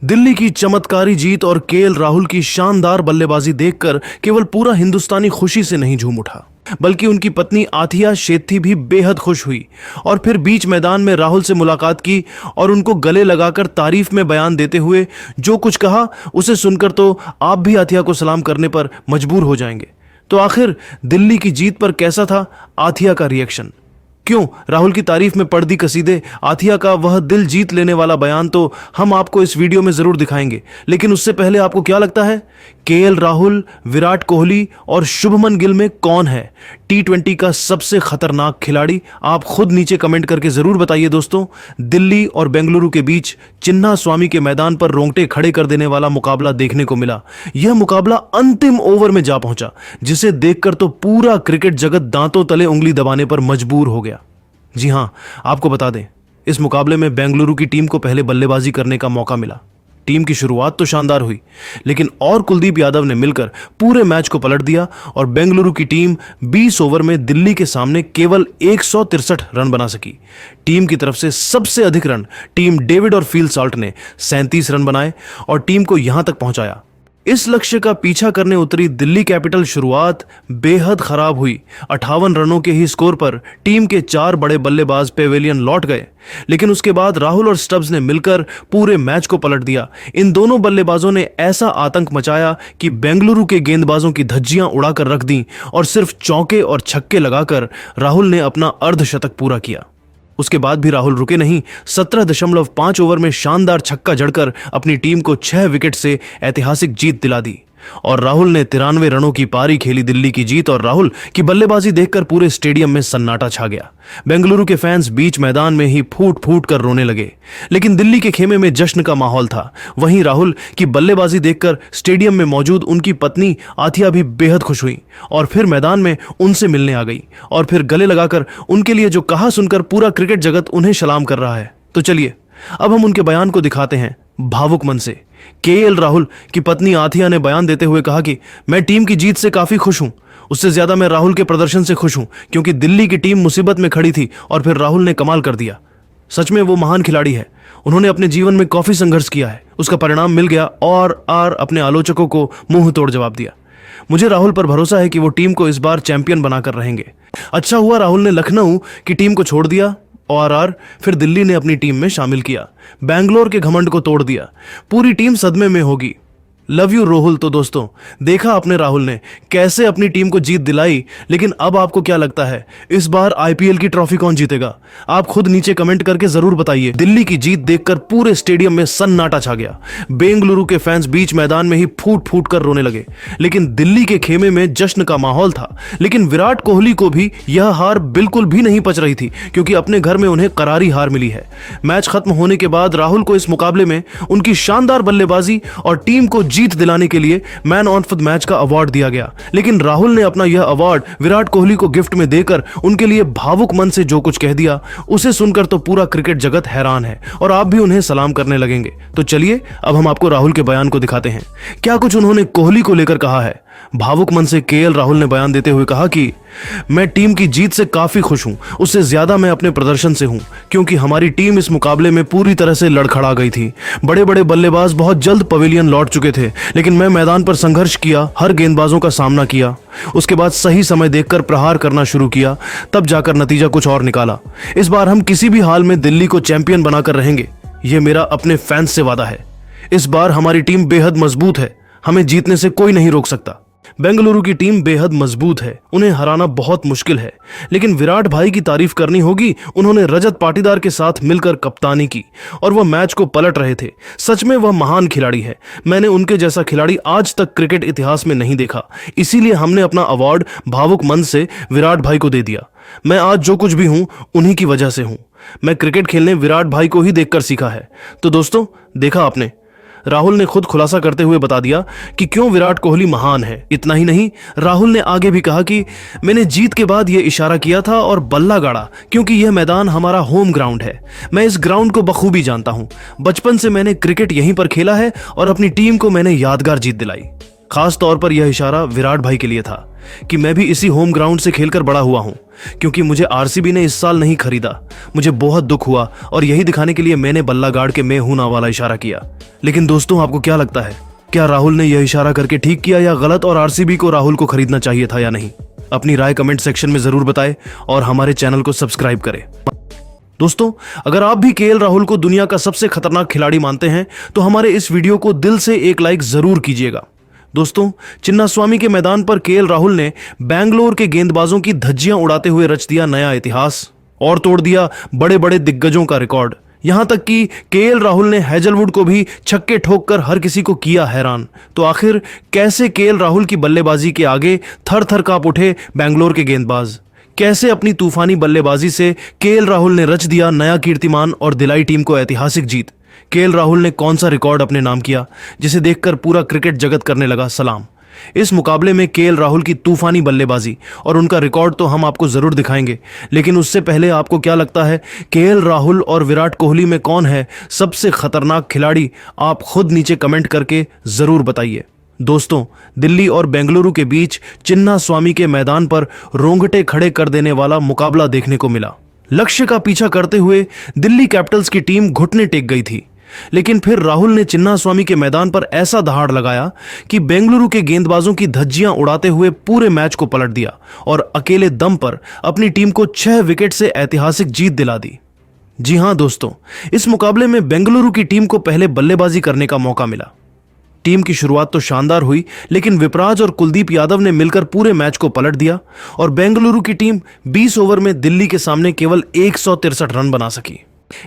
दिल्ली की चमत्कारी जीत और केएल राहुल की शानदार बल्लेबाजी देखकर केवल पूरा हिंदुस्तानी खुशी से नहीं झूम उठा, बल्कि उनकी पत्नी आथिया शेट्टी भी बेहद खुश हुई और फिर बीच मैदान में राहुल से मुलाकात की और उनको गले लगाकर तारीफ में बयान देते हुए जो कुछ कहा उसे सुनकर तो आप भी आथिया को सलाम करने पर मजबूर हो जाएंगे। तो आखिर दिल्ली की जीत पर कैसा था आथिया का रिएक्शन? क्यों राहुल की तारीफ में पढ़ दी कसीदे? आथिया का वह दिल जीत लेने वाला बयान तो हम आपको इस वीडियो में जरूर दिखाएंगे, लेकिन उससे पहले आपको क्या लगता है केएल राहुल, विराट कोहली और शुभमन गिल में कौन है T20 का सबसे खतरनाक खिलाड़ी? आप खुद नीचे कमेंट करके जरूर बताइए दोस्तों। दिल्ली और बेंगलुरु के बीच चिन्ना स्वामी के मैदान पर रोंगटे खड़े कर देने वाला मुकाबला देखने को मिला। यह मुकाबला अंतिम ओवर में जा पहुंचा, जिसे देखकर तो पूरा क्रिकेट जगत दांतों तले उंगली दबाने पर मजबूर हो गया। जी हां, आपको बता दें, इस मुकाबले में बेंगलुरु की टीम को पहले बल्लेबाजी करने का मौका मिला। टीम की शुरुआत तो शानदार हुई, लेकिन और कुलदीप यादव ने मिलकर पूरे मैच को पलट दिया और बेंगलुरु की टीम 20 ओवर में दिल्ली के सामने केवल 163 रन बना सकी। टीम की तरफ से सबसे अधिक रन टीम डेविड और फील सॉल्ट ने 37 रन बनाए और टीम को यहां तक पहुंचाया। इस लक्ष्य का पीछा करने उतरी दिल्ली कैपिटल शुरुआत बेहद खराब हुई। 58 रनों के ही स्कोर पर टीम के 4 बड़े बल्लेबाज पेवेलियन लौट गए, लेकिन उसके बाद राहुल और स्टब्स ने मिलकर पूरे मैच को पलट दिया। इन दोनों बल्लेबाजों ने ऐसा आतंक मचाया कि बेंगलुरु के गेंदबाजों की धज्जियां उड़ाकर रख दी और सिर्फ चौके और छक्के लगाकर राहुल ने अपना अर्धशतक पूरा किया। उसके बाद भी राहुल रुके नहीं। 17.5 ओवर में शानदार छक्का जड़कर अपनी टीम को 6 विकेट से ऐतिहासिक जीत दिला दी और राहुल ने 93 रनों की पारी खेली। दिल्ली की जीत और राहुल की बल्लेबाजी देखकर पूरे स्टेडियम में सन्नाटा छा गया। बेंगलुरु के फैंस बीच मैदान में ही फूट फूट कर रोने लगे, लेकिन दिल्ली के खेमे में जश्न का माहौल था। वहीं राहुल की बल्लेबाजी देखकर स्टेडियम में मौजूद उनकी पत्नी आथिया भी बेहद खुश हुई और फिर मैदान में उनसे मिलने आ गई और फिर गले लगाकर उनके लिए जो कहा सुनकर पूरा क्रिकेट जगत उन्हें सलाम कर रहा है। तो चलिए अब हम उनके बयान को दिखाते हैं भावुक मन से। केएल राहुल की पत्नी आथिया ने बयान देते हुए कहा कि मैं टीम की जीत से काफी खुश हूं। उससे ज्यादा मैं राहुल के प्रदर्शन से खुश हूं, क्योंकि दिल्ली की टीम मुसीबत में खड़ी थी और फिर राहुल ने कमाल कर दिया। सच में वो महान खिलाड़ी है। उन्होंने अपने जीवन में काफी संघर्ष किया है, उसका परिणाम मिल गया और अपने आलोचकों को मुंह तोड़ जवाब दिया। मुझे राहुल पर भरोसा है कि वो टीम को इस बार चैंपियन बनाकर रहेंगे। अच्छा हुआ राहुल ने लखनऊ की टीम को छोड़ दिया और फिर दिल्ली ने अपनी टीम में शामिल किया। बैंगलोर के घमंड को तोड़ दिया। पूरी टीम सदमे में होगी। Love you Rahul. तो दोस्तों, देखा आपने राहुल ने कैसे अपनी टीम को जीत दिलाई, लेकिन अब आपको क्या लगता है इस बार आईपीएल की ट्रॉफी कौन जीतेगा? आप खुद नीचे कमेंट करके जरूर बताइए। दिल्ली की जीत देखकर पूरे स्टेडियम में सन्नाटा छा गया। बेंगलुरु के फैंस बीच मैदान में ही फूट फूट कर रोने लगे, लेकिन दिल्ली के खेमे में जश्न का माहौल था। लेकिन विराट कोहली को भी यह हार बिल्कुल भी नहीं पच रही थी, क्योंकि अपने घर में उन्हें करारी हार मिली है। मैच खत्म होने के बाद राहुल को इस मुकाबले में उनकी शानदार बल्लेबाजी और टीम को जीत दिलाने के लिए मैन ऑफ द मैच का अवार्ड दिया गया, लेकिन राहुल ने अपना यह अवार्ड विराट कोहली को गिफ्ट में देकर उनके लिए भावुक मन से जो कुछ कह दिया, उसे सुनकर तो पूरा क्रिकेट जगत हैरान है और आप भी उन्हें सलाम करने लगेंगे। तो चलिए अब हम आपको राहुल के बयान को दिखाते हैं। क्या कुछ उन्होंने कोहली को लेकर कहा है। भावुक मन से केएल राहुल ने बयान देते हुए कहा कि मैं टीम की जीत से काफी खुश हूं। उससे ज्यादा मैं अपने प्रदर्शन से हूं, क्योंकि हमारी टीम इस मुकाबले में पूरी तरह से लड़खड़ा गई थी। बड़े बड़े बल्लेबाज बहुत जल्द पवेलियन लौट चुके थे, लेकिन मैं मैदान पर संघर्ष किया, हर गेंदबाजों का सामना किया। उसके बाद सही समय देखकर प्रहार करना शुरू किया, तब जाकर नतीजा कुछ और निकाला। इस बार हम किसी भी हाल में दिल्ली को चैंपियन बनाकर रहेंगे, यह मेरा अपने फैंस से वादा है। इस बार हमारी टीम बेहद मजबूत है, हमें जीतने से कोई नहीं रोक सकता। बेंगलुरु की टीम बेहद मजबूत है, उन्हें हराना बहुत मुश्किल है, लेकिन विराट भाई की तारीफ करनी होगी। उन्होंने रजत पाटीदार के साथ मिलकर कप्तानी की और वह मैच को पलट रहे थे। सच में वह महान खिलाड़ी है। मैंने उनके जैसा खिलाड़ी आज तक क्रिकेट इतिहास में नहीं देखा, इसीलिए हमने अपना अवार्ड भावुक मन से विराट भाई को दे दिया। मैं आज जो कुछ भी हूं उन्हीं की वजह से हूं। मैं क्रिकेट खेलने विराट भाई को ही देखकर सीखा है। तो दोस्तों, देखा आपने, राहुल ने खुद खुलासा करते हुए बता दिया कि क्यों विराट कोहली महान है। इतना ही नहीं, राहुल ने आगे भी कहा कि मैंने जीत के बाद यह इशारा किया था और बल्ला गाड़ा, क्योंकि यह मैदान हमारा होम ग्राउंड है। मैं इस ग्राउंड को बखूबी जानता हूं। बचपन से मैंने क्रिकेट यहीं पर खेला है और अपनी टीम को मैंने यादगार जीत दिलाई। खास तौर पर यह इशारा विराट भाई के लिए था कि मैं भी इसी होम ग्राउंड से खेलकर बड़ा हुआ हूं, क्योंकि मुझे आरसीबी ने इस साल नहीं खरीदा। मुझे बहुत दुख हुआ और यही दिखाने के लिए मैंने बल्ला गाड़ के मैं हूं ना वाला इशारा किया। लेकिन दोस्तों, आपको क्या लगता है, क्या राहुल ने यह इशारा करके ठीक किया या गलत, और आरसीबी को राहुल को खरीदना चाहिए था या नहीं? अपनी राय कमेंट सेक्शन में जरूर बताएं और हमारे चैनल को सब्सक्राइब करें। दोस्तों, अगर आप भी केएल राहुल को दुनिया का सबसे खतरनाक खिलाड़ी मानते हैं तो हमारे इस वीडियो को दिल से एक लाइक जरूर कीजिएगा। दोस्तों, चिन्नास्वामी के मैदान पर केएल राहुल ने बैंगलोर के गेंदबाजों की धज्जियां उड़ाते हुए रच दिया नया इतिहास और तोड़ दिया बड़े बड़े दिग्गजों का रिकॉर्ड। यहां तक कि केएल राहुल ने हैजलवुड को भी छक्के ठोककर हर किसी को किया हैरान। तो आखिर कैसे केएल राहुल की बल्लेबाजी के आगे थर थर कांप उठे बैंगलोर के गेंदबाज? कैसे अपनी तूफानी बल्लेबाजी से केएल राहुल ने रच दिया नया कीर्तिमान और दिलाई टीम को ऐतिहासिक जीत? केएल राहुल ने कौन सा रिकॉर्ड अपने नाम किया जिसे देखकर पूरा क्रिकेट जगत करने लगा सलाम? इस मुकाबले में केएल राहुल की तूफानी बल्लेबाजी और उनका रिकॉर्ड तो हम आपको जरूर दिखाएंगे, लेकिन उससे पहले आपको क्या लगता है, केएल राहुल और विराट कोहली में कौन है सबसे खतरनाक खिलाड़ी? आप खुद नीचे कमेंट करके जरूर बताइए। दोस्तों, दिल्ली और बेंगलुरु के बीच चिन्नास्वामी के मैदान पर रोंगटे खड़े कर देने वाला मुकाबला देखने को मिला। लक्ष्य का पीछा करते हुए दिल्ली कैपिटल्स की टीम घुटने टेक गई थी, लेकिन फिर राहुल ने चिन्नास्वामी के मैदान पर ऐसा दहाड़ लगाया कि बेंगलुरु के गेंदबाजों की धज्जियां उड़ाते हुए पूरे मैच को पलट दिया और अकेले दम पर अपनी टीम को 6 विकेट से ऐतिहासिक जीत दिला दी। जी हां दोस्तों, इस मुकाबले में बेंगलुरु की टीम को पहले बल्लेबाजी करने का मौका मिला। टिम की शुरुआत तो शानदार हुई, लेकिन विपराज और कुलदीप यादव ने मिलकर पूरे मैच को पलट दिया और बेंगलुरु की टीम 20 ओवर में दिल्ली के सामने केवल 163 रन बना सकी।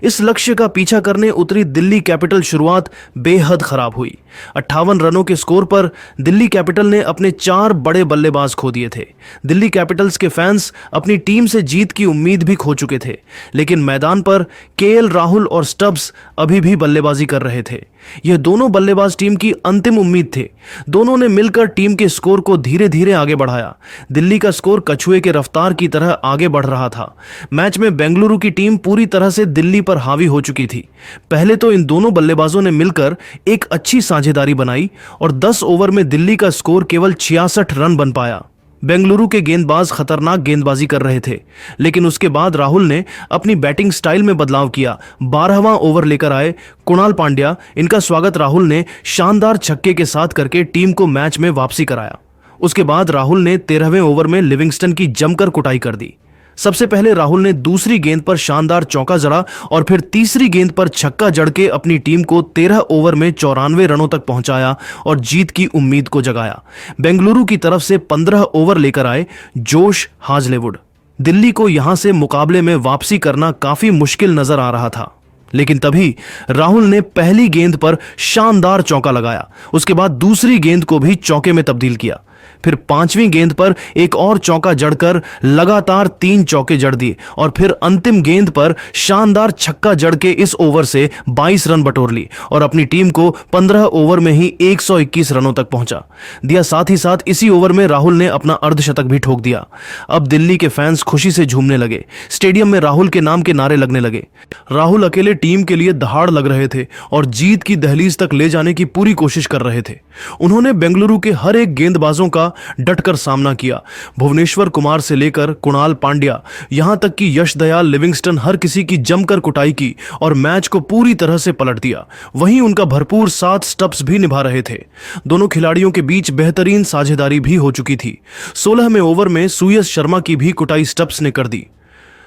इस लक्ष्य का पीछा करने उतरी दिल्ली कैपिटल शुरुआत बेहद खराब हुई। 58 रनों के स्कोर पर दिल्ली कैपिटल ने अपने 4 बड़े बल्लेबाज खो दिए थे। दिल्ली कैपिटल्स के फैंस अपनी टीम से जीत की उम्मीद भी खो चुके थे, लेकिन मैदान पर केएल राहुल और स्टब्स अभी भी बल्लेबाजी कर रहे थे। यह दोनों बल्लेबाज टीम की अंतिम उम्मीद थे। दोनों ने मिलकर टीम के स्कोर को धीरे धीरे आगे बढ़ाया। दिल्ली का स्कोर कछुए के रफ्तार की तरह आगे बढ़ रहा था। मैच में बेंगलुरु की टीम पूरी तरह से दिल्ली पर हावी हो चुकी थी। पहले तो इन दोनों बल्लेबाजों ने मिलकर एक अच्छी साझेदारी बनाई और 10 ओवर में दिल्ली का स्कोर केवल 66 रन बन पाया। बेंगलुरु के गेंदबाज खतरनाक गेंदबाजी कर रहे थे, लेकिन उसके बाद राहुल ने अपनी बैटिंग स्टाइल में बदलाव किया। 12वां ओवर लेकर आए कुणाल पांड्या। इनका स्वागत राहुल ने शानदार छक्के के साथ करके टीम को मैच में वापसी कराया। उसके बाद राहुल ने 13वें ओवर में लिविंगस्टन की जमकर कुटाई कर दी। सबसे पहले राहुल ने दूसरी गेंद पर शानदार चौका जड़ा और फिर तीसरी गेंद पर छक्का जड़ के अपनी टीम को 13 ओवर में 94 रनों तक पहुंचाया और जीत की उम्मीद को जगाया। बेंगलुरु की तरफ से 15 ओवर लेकर आए जोश हाजलेवुड। दिल्ली को यहां से मुकाबले में वापसी करना काफी मुश्किल नजर आ रहा था, लेकिन तभी राहुल ने पहली गेंद पर शानदार चौका लगाया। उसके बाद दूसरी गेंद को भी चौके में तब्दील किया। फिर 5वीं गेंद पर एक और चौका जड़कर लगातार 3 चौके जड़ दिए और फिर अंतिम गेंद पर शानदार छक्का जड़ के इस ओवर से 22 रन बटोर ली और अपनी टीम को 15 ओवर में ही 121 रनों तक पहुंचा दिया। साथ ही साथ इसी ओवर में राहुल ने अपना अर्धशतक भी ठोक दिया। अब दिल्ली के फैंस खुशी से झूमने लगे। स्टेडियम में राहुल के नाम के नारे लगने लगे। राहुल अकेले टीम के लिए दहाड़ लग रहे थे और जीत की दहलीज तक ले जाने की पूरी कोशिश कर रहे थे। उन्होंने बेंगलुरु के हर एक गेंदबाजों का डटकर सामना किया। भुवनेश्वर कुमार से लेकर कुणाल पांड्या, यहां तक कि यश दयाल, लिविंगस्टन, हर किसी की जमकर कुटाई की और मैच को पूरी तरह से पलट दिया। वहीं उनका भरपूर साथ स्टब्स भी निभा रहे थे। दोनों खिलाड़ियों के बीच बेहतरीन साझेदारी भी हो चुकी थी। 16वें ओवर में सूयस शर्मा की भी कुटाई स्टब्स ने कर दी।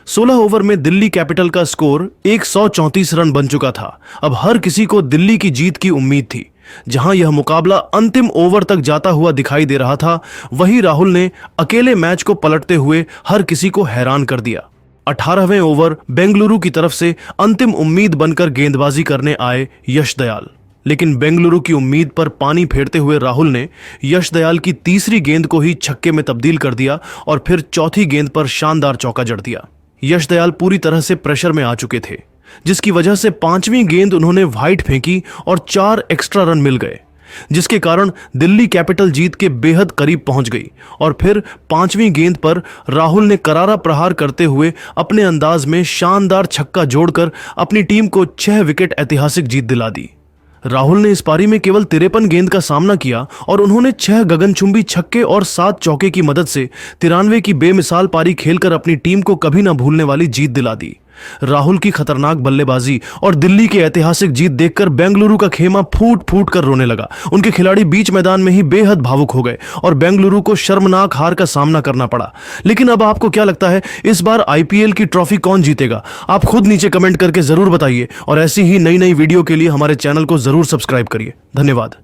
16 ओवर में दिल्ली कैपिटल का स्कोर 134 रन बन चुका था। अब हर किसी को दिल्ली की जीत की उम्मीद थी। जहां यह मुकाबला अंतिम ओवर तक जाता हुआ दिखाई दे रहा था, वहीं राहुल ने अकेले मैच को पलटते हुए हर किसी को हैरान कर दिया। 18वें ओवर बेंगलुरु की तरफ से अंतिम उम्मीद बनकर गेंदबाजी करने आए यश दयाल, लेकिन बेंगलुरु की उम्मीद पर पानी फेरते हुए राहुल ने यश दयाल की तीसरी गेंद को ही छक्के में तब्दील कर दिया और फिर चौथी गेंद पर शानदार चौका जड़ दिया। यश दयाल पूरी तरह से प्रेशर में आ चुके थे, जिसकी वजह से 5वीं गेंद उन्होंने वाइड फेंकी और 4 एक्स्ट्रा रन मिल गए, जिसके कारण दिल्ली कैपिटल जीत के बेहद करीब पहुंच गई। और फिर 5वीं गेंद पर राहुल ने करारा प्रहार करते हुए अपने अंदाज में शानदार छक्का जोड़कर अपनी टीम को 6 विकेट ऐतिहासिक जीत दिला दी। राहुल ने इस पारी में केवल 53 गेंद का सामना किया और उन्होंने 6 गगनचुंबी छक्के और 7 चौके की मदद से 93 की बेमिसाल पारी खेलकर अपनी टीम को कभी ना भूलने वाली जीत दिला दी। राहुल की खतरनाक बल्लेबाजी और दिल्ली की ऐतिहासिक जीत देखकर बेंगलुरु का खेमा फूट फूट कर रोने लगा। उनके खिलाड़ी बीच मैदान में ही बेहद भावुक हो गए और बेंगलुरु को शर्मनाक हार का सामना करना पड़ा। लेकिन अब आपको क्या लगता है, इस बार आईपीएल की ट्रॉफी कौन जीतेगा? आप खुद नीचे कमेंट करके जरूर बताइए और ऐसी ही नई नई वीडियो के लिए हमारे चैनल को जरूर सब्सक्राइब करिए। धन्यवाद।